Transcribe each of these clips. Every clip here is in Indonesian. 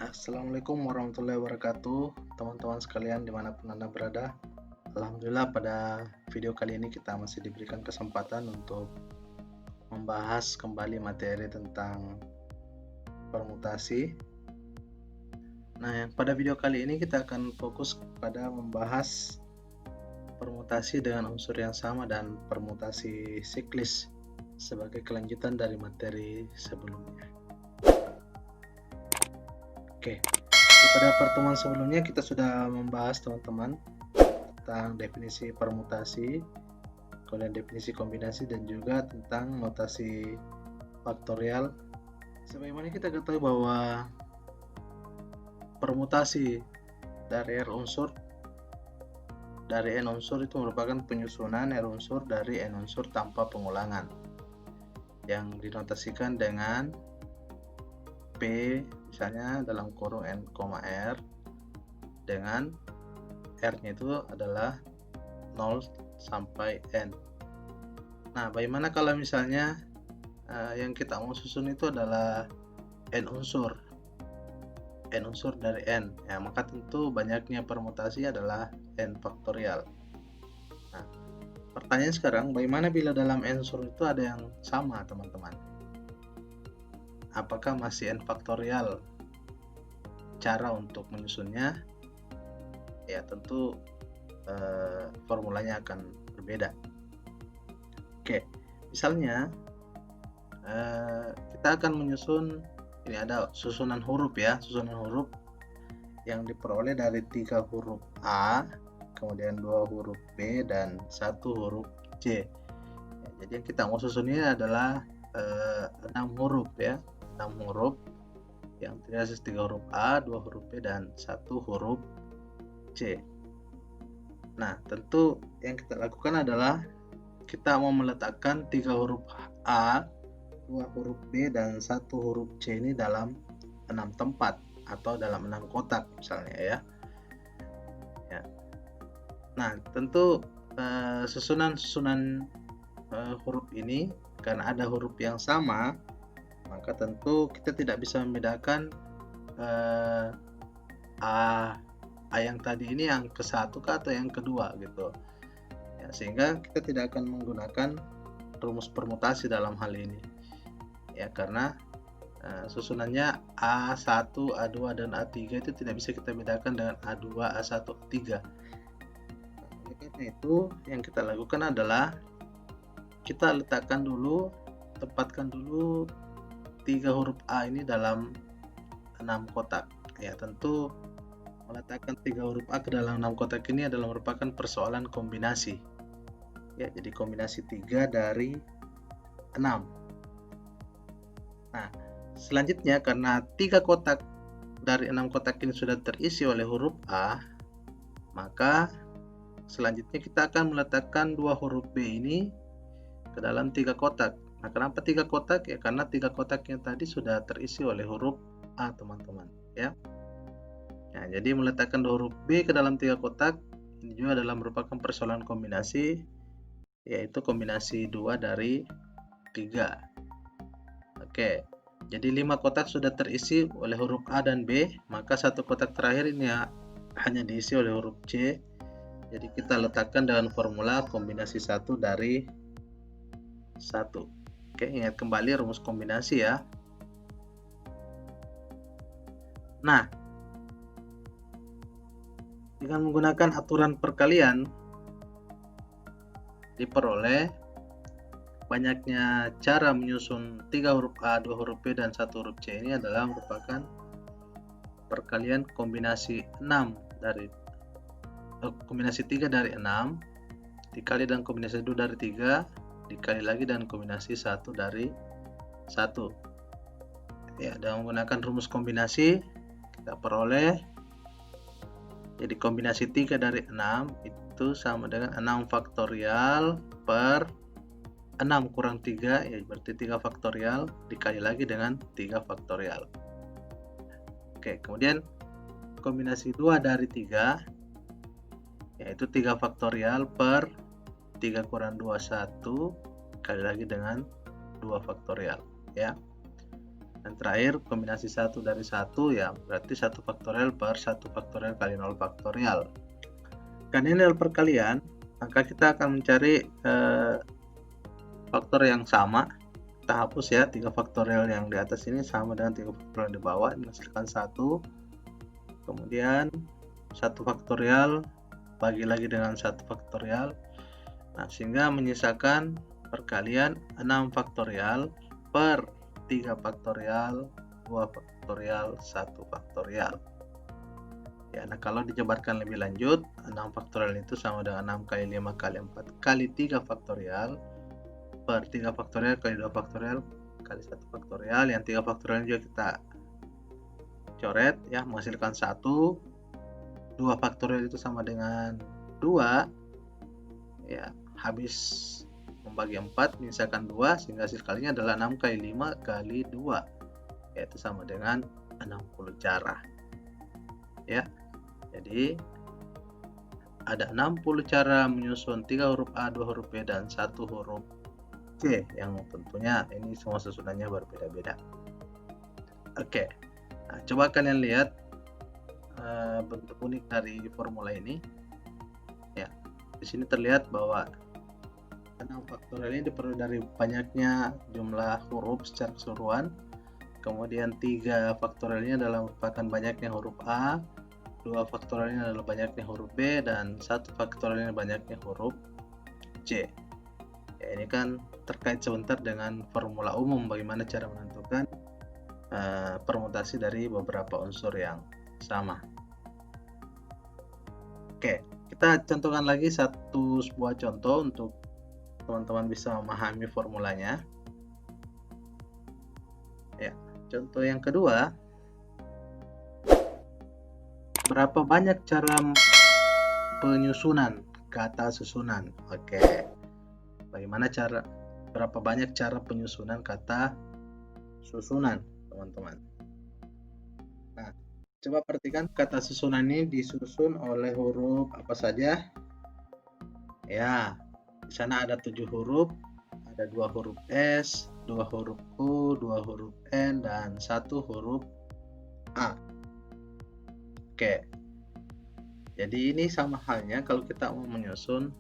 Assalamualaikum warahmatullahi wabarakatuh, teman-teman sekalian dimanapun Anda berada. Alhamdulillah pada video kali ini kita masih diberikan kesempatan untuk membahas kembali materi tentang permutasi. Nah, pada video kali ini kita akan fokus pada membahas permutasi dengan unsur yang sama dan permutasi siklis sebagai kelanjutan dari materi sebelumnya. Oke, pada pertemuan sebelumnya kita sudah membahas teman-teman tentang definisi permutasi, kemudian definisi kombinasi, dan juga tentang notasi faktorial. Sebagaimana kita ketahui bahwa permutasi dari R unsur dari N unsur itu merupakan penyusunan R unsur dari N unsur tanpa pengulangan yang dinotasikan dengan P misalnya dalam kurung N, R dengan R-nya itu adalah 0 sampai N. Nah, bagaimana kalau misalnya yang kita mau susun itu adalah N unsur dari N, ya, maka tentu banyaknya permutasi adalah N faktorial. Nah, pertanyaan sekarang, bagaimana bila dalam N unsur itu ada yang sama, teman-teman? Apakah masih N faktorial cara untuk menyusunnya? Ya, tentu formulanya akan berbeda. Oke, misalnya kita akan menyusun, ini ada susunan huruf ya, susunan huruf yang diperoleh dari 3 huruf A, kemudian 2 huruf B, dan 1 huruf C. Ya, jadi yang kita mau susun ini adalah 6 huruf ya, 6 huruf yang terdiri atas 3 huruf A, 2 huruf B, dan 1 huruf C. Nah, tentu yang kita lakukan adalah kita mau meletakkan 3 huruf A, 2 huruf B, dan 1 huruf C ini dalam 6 tempat atau dalam 6 kotak misalnya ya. Nah, tentu susunan huruf ini karena ada huruf yang sama, maka tentu kita tidak bisa membedakan A yang tadi ini yang ke-1 atau yang kedua gitu ya, sehingga kita tidak akan menggunakan rumus permutasi dalam hal ini ya, karena susunannya A1, A2, dan A3 itu tidak bisa kita bedakan dengan A2, A1, A3. Oleh karena itu yang kita lakukan adalah kita tempatkan dulu 3 huruf A ini dalam 6 kotak ya. Tentu meletakkan 3 huruf A ke dalam 6 kotak ini adalah merupakan persoalan kombinasi ya, jadi kombinasi 3 dari 6. Nah, selanjutnya karena 3 kotak dari 6 kotak ini sudah terisi oleh huruf A, maka selanjutnya kita akan meletakkan 2 huruf B ini ke dalam 3 kotak. Nah, kenapa 3 kotak? Ya karena 3 kotak yang tadi sudah terisi oleh huruf A, teman-teman ya. Nah, jadi meletakkan 2 huruf B ke dalam 3 kotak ini juga adalah merupakan persoalan kombinasi, yaitu kombinasi 2 dari 3. Oke, jadi 5 kotak sudah terisi oleh huruf A dan B, maka 1 kotak terakhir ini hanya diisi oleh huruf C. Jadi kita letakkan dengan formula kombinasi 1 dari 1. Oke, ingat kembali rumus kombinasi ya. Nah, dengan menggunakan aturan perkalian diperoleh banyaknya cara menyusun 3 huruf A, 2 huruf B, dan 1 huruf C ini adalah merupakan perkalian kombinasi 6 dari kombinasi 3 dari 6 dikali dengan kombinasi 2 dari 3 dikali lagi dengan kombinasi 1 dari 1 ya. Dengan menggunakan rumus kombinasi kita peroleh jadi kombinasi 3 dari 6 itu sama dengan 6 faktorial per 6 kurang 3 ya, berarti 3 faktorial dikali lagi dengan 3 faktorial. Oke, kemudian kombinasi 2 dari 3 yaitu 3 faktorial per 3 kurang 2, 1 dikali lagi dengan 2 faktorial ya. Dan terakhir kombinasi 1 dari 1 ya berarti 1 faktorial per 1 faktorial kali 0 faktorial. Karena ini adalah perkalian, maka kita akan mencari faktor yang sama. Kita hapus ya 3 faktorial yang di atas ini sama dengan 3 faktorial di bawah, menghasilkan 1. Kemudian 1 faktorial bagi lagi dengan 1 faktorial. Nah, sehingga menyisakan perkalian 6 faktorial per 3 faktorial, 2 faktorial, 1 faktorial. Ya, nah kalau dijabarkan lebih lanjut, 6 faktorial itu sama dengan 6 kali 5 kali 4 kali 3 faktorial per 3 faktorial kali 2 faktorial kali 1 faktorial. Yang 3 faktorial juga kita coret ya, menghasilkan 1. 2 faktorial itu sama dengan 2. Ya, habis membagi 4 menyisakan 2 sehingga hasil kalinya adalah 6 kali 5 kali 2 yaitu sama dengan 60 cara ya. Jadi ada 60 cara menyusun 3 huruf A, 2 huruf B dan 1 huruf C yang tentunya ini semua susunannya berbeda-beda. Oke. Nah, coba kalian lihat bentuk unik dari formula ini ya. Di sini terlihat bahwa 6 faktorial ini diperoleh dari banyaknya jumlah huruf secara keseluruhan. Kemudian 3 faktorialnya adalah merupakan banyaknya huruf A, 2 faktorialnya adalah banyaknya huruf B, dan 1 faktorialnya banyaknya huruf C. Ya, ini kan terkait sebentar dengan formula umum bagaimana cara menentukan permutasi dari beberapa unsur yang sama. Oke, kita contohkan lagi sebuah contoh untuk teman-teman bisa memahami formulanya. Ya, contoh yang kedua, berapa banyak cara penyusunan kata susunan? Oke, berapa banyak cara penyusunan kata susunan, teman-teman? Nah, coba perhatikan kata susunan ini disusun oleh huruf apa saja? Ya, di sana ada 7 huruf, ada 2 huruf S, 2 huruf U, 2 huruf N, dan 1 huruf A. Oke, jadi ini sama halnya kalau kita mau menyusun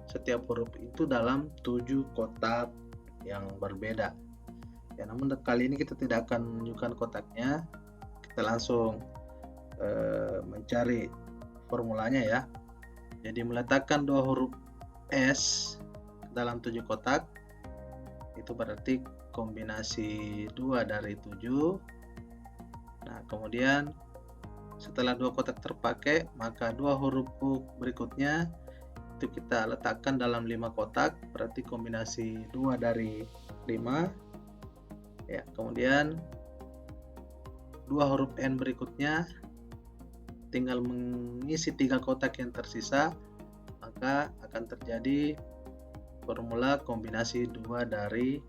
setiap huruf itu dalam 7 kotak yang berbeda. Ya, namun kali ini kita tidak akan menunjukkan kotaknya, kita langsung mencari formulanya ya. Jadi meletakkan 2 huruf S dalam 7 kotak itu berarti kombinasi 2 dari 7. Nah, kemudian setelah 2 kotak terpakai, maka 2 huruf U berikutnya itu kita letakkan dalam 5 kotak, berarti kombinasi 2 dari 5. Ya, kemudian 2 huruf N berikutnya tinggal mengisi 3 kotak yang tersisa, maka akan terjadi formula kombinasi 2 dari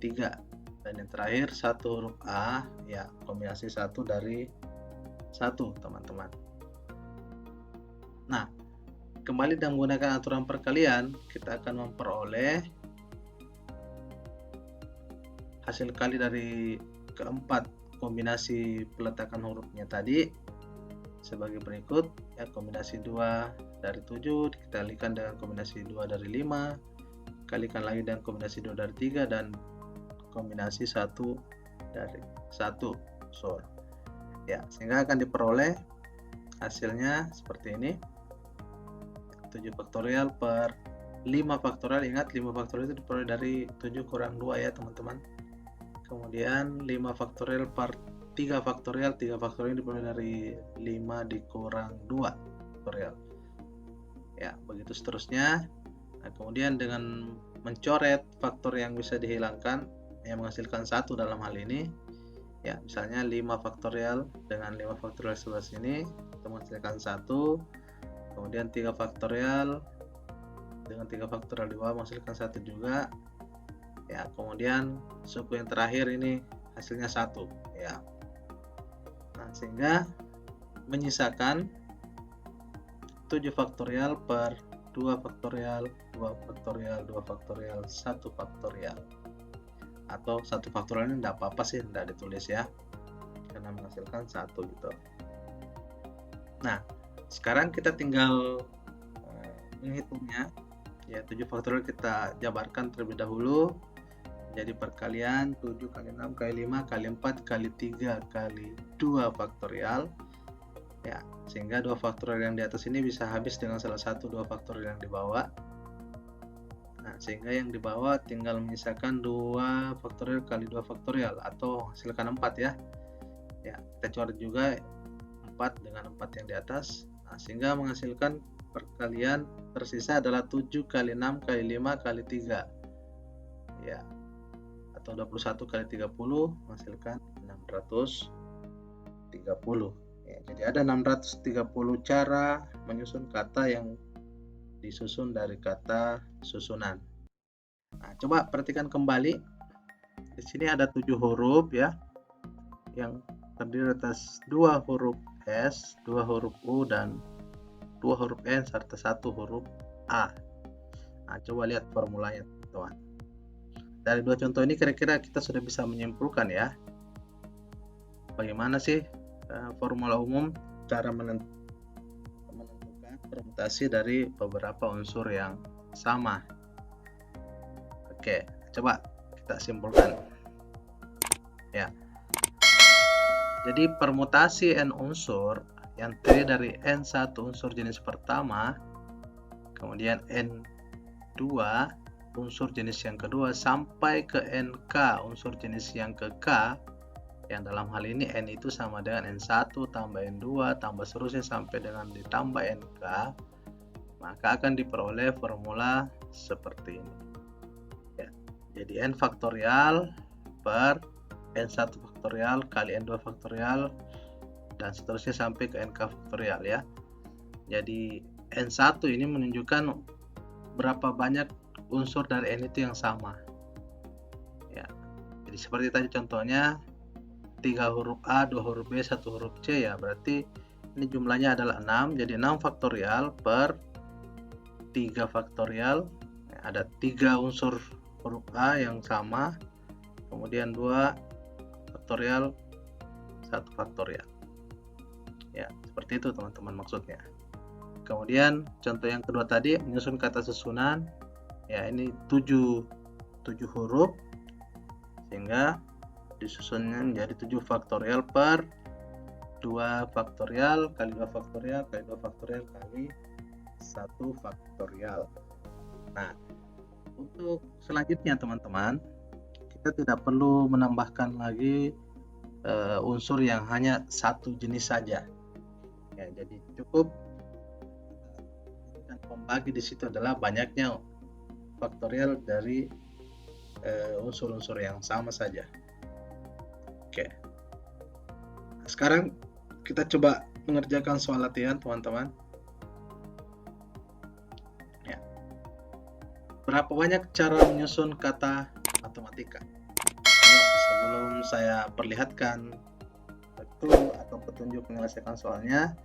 3. Dan yang terakhir 1 huruf A, ya kombinasi 1 dari 1, teman-teman. Nah, kembali dengan menggunakan aturan perkalian, kita akan memperoleh hasil kali dari keempat kombinasi peletakan hurufnya tadi sebagai berikut ya. Kombinasi 2 dari 7 dikalikan dengan kombinasi 2 dari 5, kalikan lagi dengan kombinasi 2 dari 3, dan kombinasi 1 dari 1. Ya, sehingga akan diperoleh hasilnya seperti ini. 7 faktorial per 5 faktorial. Ingat 5 faktorial itu diperoleh dari 7 kurang 2 ya, teman-teman. Kemudian 5 faktorial per 3 faktorial. 3 faktorial diperoleh dari 5 dikurang 2 faktorial. Ya, begitu seterusnya. Nah, kemudian dengan mencoret faktor yang bisa dihilangkan yang menghasilkan 1 dalam hal ini. Ya, misalnya 5 faktorial dengan 5 faktorial sebelah sini itu menghasilkan 1. Kemudian 3 faktorial dengan 3 faktorial di bawah menghasilkan 1 juga. Ya, kemudian suku yang terakhir ini hasilnya 1 ya. Nah, sehingga menyisakan 7 faktorial per 2 faktorial, 2 faktorial, 2 faktorial, 1 faktorial. atau 1 faktorial ini tidak apa-apa sih, tidak ditulis ya, karena menghasilkan 1 gitu. Nah, sekarang kita tinggal menghitungnya ya. 7 faktorial kita jabarkan terlebih dahulu jadi perkalian 7 kali 6 kali 5 kali 4 kali 3 kali 2 faktorial ya, sehingga 2 faktorial yang di atas ini bisa habis dengan salah satu 2 faktorial yang di bawah. Nah, sehingga yang di bawah tinggal menyisakan 2 faktorial kali 2 faktorial atau hasilkan 4 ya. Ya, kita coret juga 4 dengan 4 yang di atas. Nah, sehingga menghasilkan perkalian tersisa adalah 7 kali 6 kali 5 kali 3 ya, atau 21 kali 30 menghasilkan 630 ya. Jadi ada 630 cara menyusun kata yang disusun dari kata susunan. Nah, coba perhatikan kembali. Di sini ada 7 huruf ya, yang terdiri atas 2 huruf S, 2 huruf U, dan 2 huruf N serta 1 huruf A. Nah, coba lihat formulanya teman-teman. Dari 2 contoh ini kira-kira kita sudah bisa menyimpulkan ya, bagaimana sih formula umum cara menentukan permutasi dari beberapa unsur yang sama. Oke, coba kita simpulkan ya. Jadi permutasi n unsur yang terdiri dari n1 unsur jenis pertama, kemudian n2 unsur jenis yang kedua, sampai ke nk unsur jenis yang ke k, yang dalam hal ini n itu sama dengan n1 tambah n2 tambah seterusnya sampai dengan ditambah nk, maka akan diperoleh formula seperti ini ya. Jadi n faktorial per n1 faktorial kali n2 faktorial dan seterusnya sampai ke nk faktorial ya. Jadi n1 ini menunjukkan berapa banyak unsur dari n itu yang sama ya. Jadi seperti tadi contohnya 3 huruf A, 2 huruf B, 1 huruf C ya, berarti ini jumlahnya adalah 6. Jadi 6 faktorial per 3 faktorial ya, ada 3 unsur huruf A yang sama, kemudian 2 faktorial, 1 faktorial ya, seperti itu teman-teman maksudnya. Kemudian contoh yang kedua tadi menyusun kata susunan ya, ini 7 huruf sehingga disusunnya menjadi 7 faktorial per 2 faktorial kali 2 faktorial kali 2 faktorial kali 1 faktorial. Nah, untuk selanjutnya teman-teman, kita tidak perlu menambahkan lagi unsur yang hanya satu jenis saja ya. Jadi cukup dan pembagi di situ adalah banyaknya faktorial dari unsur-unsur yang sama saja. Oke. Sekarang kita coba mengerjakan soal latihan teman-teman. Ya. Berapa banyak cara menyusun kata matematika? Sebelum saya perlihatkan clue atau petunjuk menyelesaikan soalnya,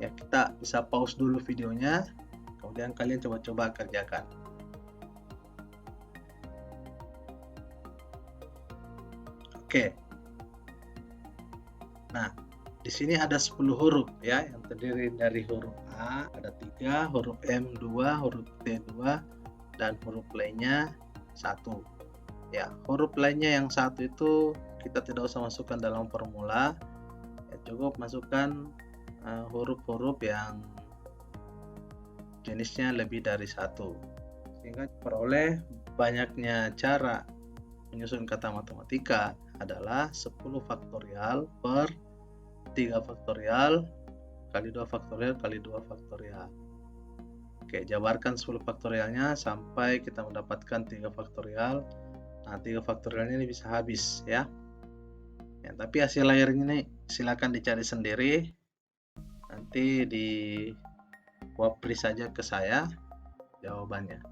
ya kita bisa pause dulu videonya, kemudian kalian coba-coba kerjakan. Oke. Nah, di sini ada 10 huruf ya, yang terdiri dari huruf A, ada 3, huruf M 2, huruf T 2, dan huruf lainnya 1. Ya, huruf lainnya yang 1 itu kita tidak usah masukkan dalam formula. Ya, cukup masukkan huruf-huruf yang jenisnya lebih dari 1. Sehingga peroleh banyaknya cara menyusun kata matematika adalah 10 faktorial per 3 faktorial kali 2 faktorial kali 2 faktorial. Oke, jabarkan 10 faktorialnya sampai kita mendapatkan 3 faktorial. Nah, 3 faktorialnya ini bisa habis ya. Ya, tapi hasil akhirnya ini silakan dicari sendiri. Nanti di wapri saja ke saya jawabannya.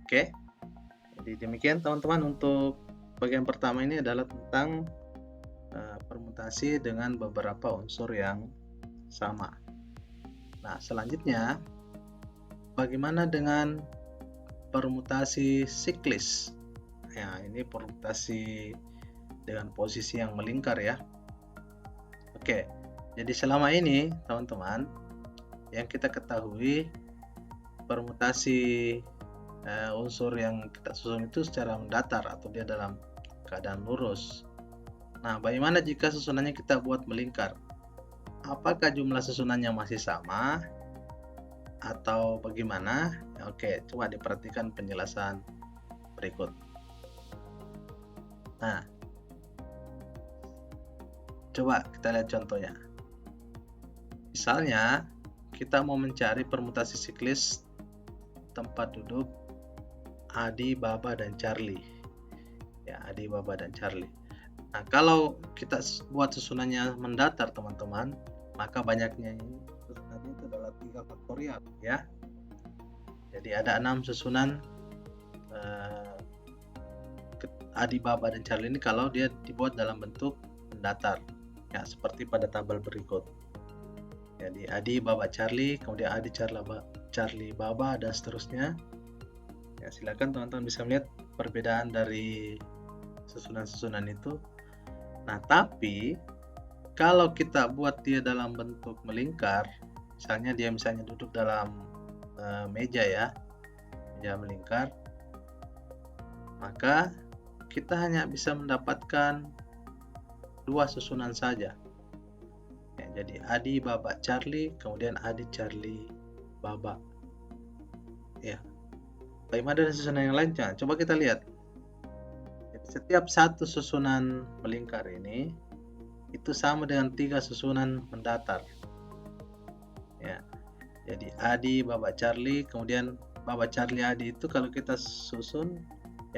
Oke. Jadi demikian teman-teman, untuk bagian pertama ini adalah tentang permutasi dengan beberapa unsur yang sama. Nah, selanjutnya bagaimana dengan permutasi siklis? Ya, ini permutasi dengan posisi yang melingkar ya. Oke, jadi selama ini teman-teman yang kita ketahui permutasi unsur yang kita susun itu secara mendatar atau dia dalam keadaan lurus. Nah, bagaimana jika susunannya kita buat melingkar? Apakah jumlah susunannya masih sama atau bagaimana? Oke, coba diperhatikan penjelasan berikut. Nah, coba kita lihat contohnya. Misalnya, kita mau mencari permutasi siklis tempat duduk Adi, Baba, dan Charlie. Ya, Adi, Baba, dan Charlie. Nah, kalau kita buat susunannya mendatar teman-teman, maka banyaknya ini susunannya itu adalah 3 faktorial ya. Jadi ada 6 susunan Adi, Baba, dan Charlie ini kalau dia dibuat dalam bentuk mendatar ya, seperti pada tabel berikut. Jadi Adi, Baba, Charlie, kemudian Adi, Charlie, Baba, dan seterusnya. Ya, silakan teman-teman bisa melihat perbedaan dari susunan-susunan itu. Nah, tapi kalau kita buat dia dalam bentuk melingkar, misalnya dia duduk dalam meja ya, meja melingkar, maka kita hanya bisa mendapatkan 2 susunan saja. Ya, jadi Adi, Baba, Charlie, kemudian Adi, Charlie, Baba. Ya. Bagaimana dengan susunan yang lain? Coba kita lihat. Setiap satu susunan melingkar ini itu sama dengan 3 susunan mendatar. Ya. Jadi Adi, Baba, Charlie, kemudian Baba, Charlie, Adi itu kalau kita susun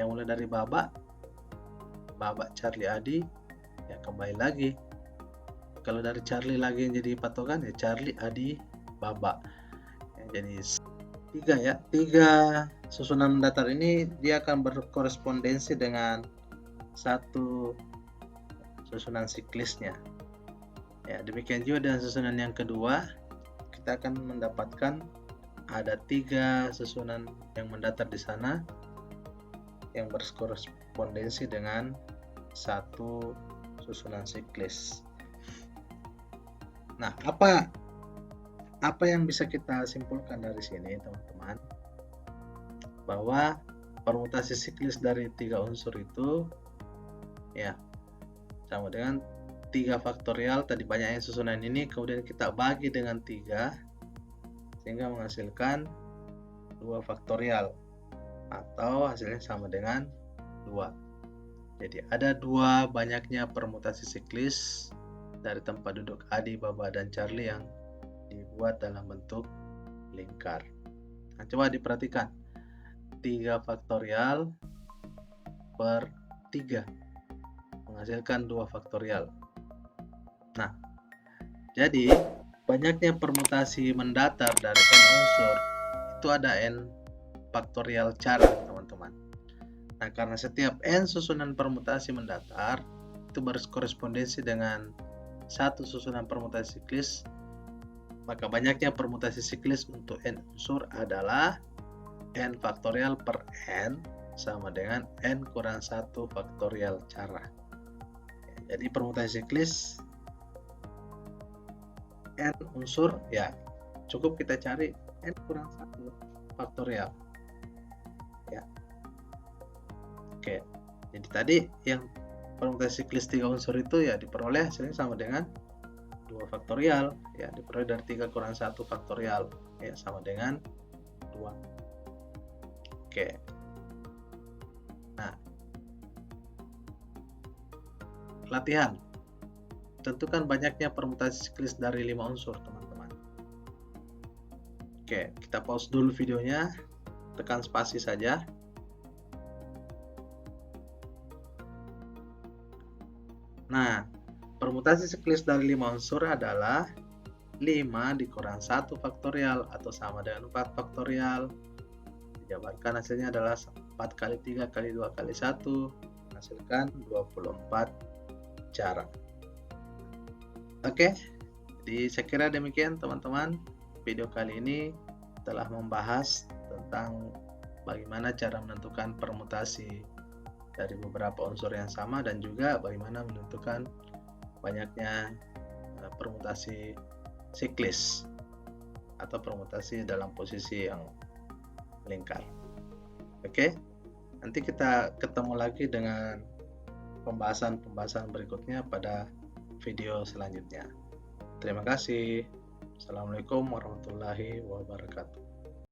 yang mulai dari Baba, Charlie, Adi, ya kembali lagi. Kalau dari Charlie lagi yang jadi patokan ya Charlie, Adi, Baba. Ya, jadi 3 susunan mendatar ini dia akan berkorespondensi dengan satu susunan siklisnya. Ya, demikian juga dengan susunan yang kedua, kita akan mendapatkan ada 3 susunan yang mendatar di sana yang berkorespondensi dengan satu susunan siklis. Nah, apa yang bisa kita simpulkan dari sini, teman-teman? Bahwa permutasi siklis dari 3 unsur itu ya sama dengan 3 faktorial, tadi banyaknya susunan ini, kemudian kita bagi dengan 3 sehingga menghasilkan 2 faktorial atau hasilnya sama dengan 2. Jadi ada 2 banyaknya permutasi siklis dari tempat duduk Adi, Baba, dan Charlie yang dibuat dalam bentuk lingkar. Nah, coba diperhatikan 3 faktorial per 3 menghasilkan 2 faktorial. Nah, jadi banyaknya permutasi mendatar dari n unsur itu ada n faktorial cara, teman-teman. Nah, karena setiap n susunan permutasi mendatar itu berkorespondensi dengan satu susunan permutasi siklis, maka banyaknya permutasi siklis untuk n unsur adalah n faktorial per n sama dengan n kurang 1 faktorial cara. Jadi permutasi siklis n unsur ya cukup kita cari n kurang 1 faktorial ya. Oke, jadi tadi yang permutasi siklis 3 unsur itu ya diperoleh hasilnya sama dengan 2 faktorial ya, diperoleh dari 3 kurang 1 faktorial ya sama dengan 2. Oke. Nah, latihan. Tentukan banyaknya permutasi siklis dari 5 unsur, teman-teman. Oke, kita pause dulu videonya, tekan spasi saja. Nah, permutasi siklis dari 5 unsur adalah 5 dikurang 1 faktorial atau sama dengan 4 faktorial. Dijabarkan hasilnya adalah 4 kali 3 kali 2 kali 1 menghasilkan 24 cara. Oke, jadi saya kira demikian teman-teman. Video kali ini telah membahas tentang bagaimana cara menentukan permutasi dari beberapa unsur yang sama, dan juga bagaimana menentukan banyaknya permutasi siklis atau permutasi dalam posisi yang melingkar. Oke, nanti kita ketemu lagi dengan pembahasan-pembahasan berikutnya pada video selanjutnya. Terima kasih. Assalamualaikum warahmatullahi wabarakatuh.